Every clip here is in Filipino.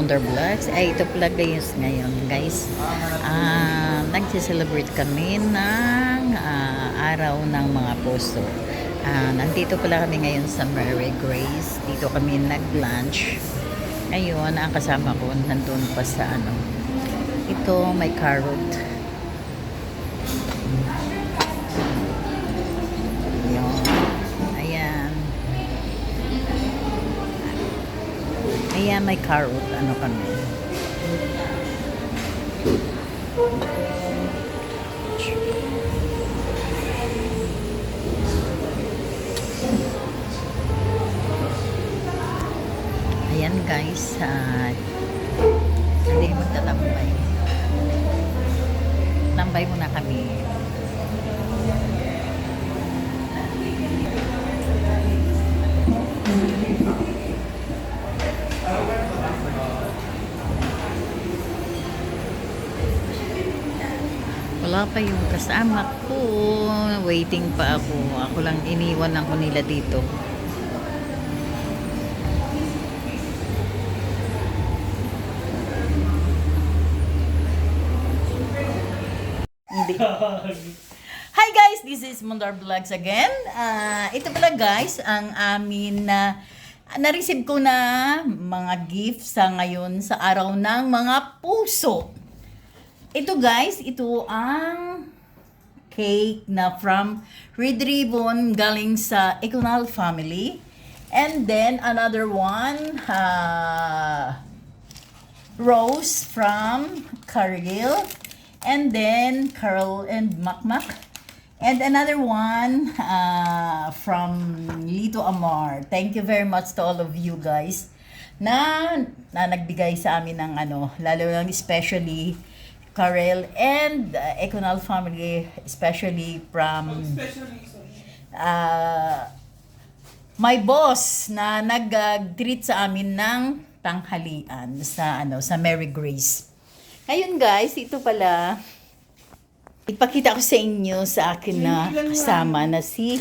Mondar Vlogs. Ay, ito pala guys ngayon guys. Nagse-celebrate kami ng araw ng mga puso. Nandito pala kami ngayon sa Mary Grace. Dito kami nag-lunch. Ngayon, ang kasama ko nandun pa sa ano. Ito, may carrot. Yun. Ayan. Ayan, may carrot. Ano kami? Ayan guys. Hindi magtatambay. Tambay muna kami. Wala pa yung kasama ko. Waiting pa ako. Ako lang iniwan ako nila dito. Hindi. Hi guys! This is Mondar Vlogs again. Ito pala guys, ang amin na na-receive ko na mga gifts sa ngayon sa araw ng mga puso. Ito guys, ito ang cake na from Red Ribbon galing sa Econal family. And then another one, rose from Cargill. And then Carol and Makmak. And another one from Lito Amar. Thank you very much to all of you guys na nagbigay sa amin ng ano, lalo lang especially Carel and Econal family, especially from my boss na nag-treat sa amin ng tanghalian sa ano, sa Mary Grace. Ngayon guys, ito pala ipakita ko sa inyo sa akin na kasama na si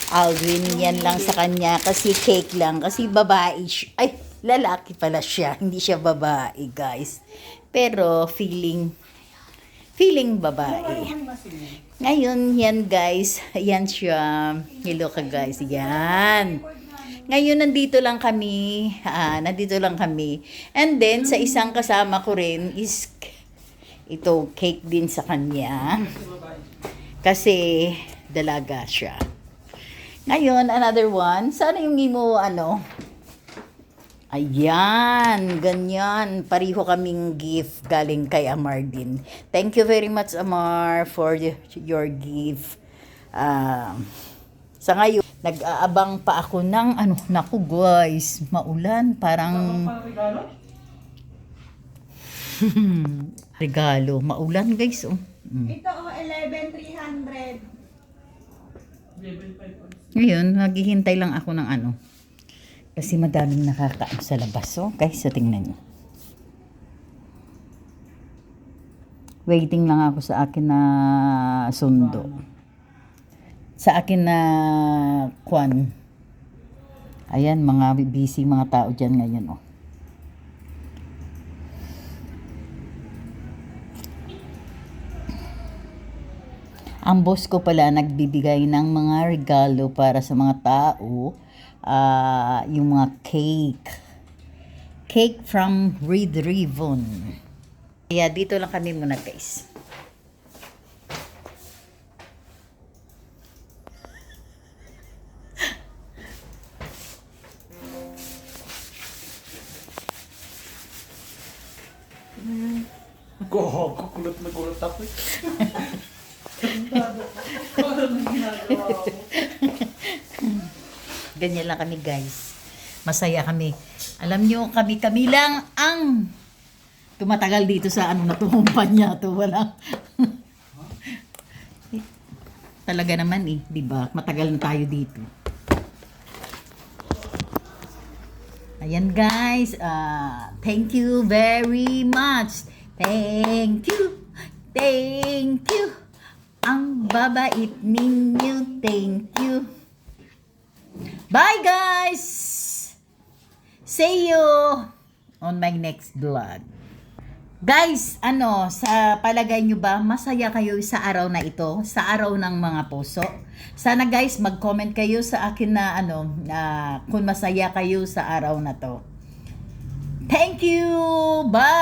Alwin. Yan lang sa kanya kasi cake lang, kasi babae ay lalaki pala siya, hindi siya babae guys, pero feeling babae. Ngayon, yan guys. Yan siya. Hello ka guys. Yan. Ngayon, nandito lang kami. And then, sa isang kasama ko rin is ito, cake din sa kanya. Kasi, dalaga siya. Ngayon, another one. Sana yung imo, ano? Ayan, ganyan. Pariho kaming gift galing kay Amar din. Thank you very much, Amar, for your gift. Sa ngayon, nag-aabang pa ako ng ano, naku guys, maulan, parang regalo, maulan guys. Ito 11,300. Ngayon, naghihintay lang ako ng ano. Kasi madaming nakakaano sa labas. So, guys, so tingnan nyo. Waiting lang ako sa akin na sundo. Sa akin na kwan. Ayan, mga busy mga tao dyan ngayon. Oh. Ang boss ko pala nagbibigay ng mga regalo para sa mga tao. Yung mga cake from Red Ribbon. Kaya dito lang kami muna guys. Kukulot na kulot ako eh. Ganyan lang kami guys. Masaya kami. Alam nyo, kami lang ang tumatagal dito sa ano na to, kumpanya to. Wala. Talaga naman eh, di ba? Matagal na tayo dito. Ayan guys, thank you very much. Thank you. Thank you. Ang babait ninyo. Thank you. Bye guys! See you on my next vlog. Guys, sa palagay nyo ba, masaya kayo sa araw na ito? Sa araw ng mga puso? Sana guys, mag-comment kayo sa akin na kung masaya kayo sa araw na to. Thank you! Bye!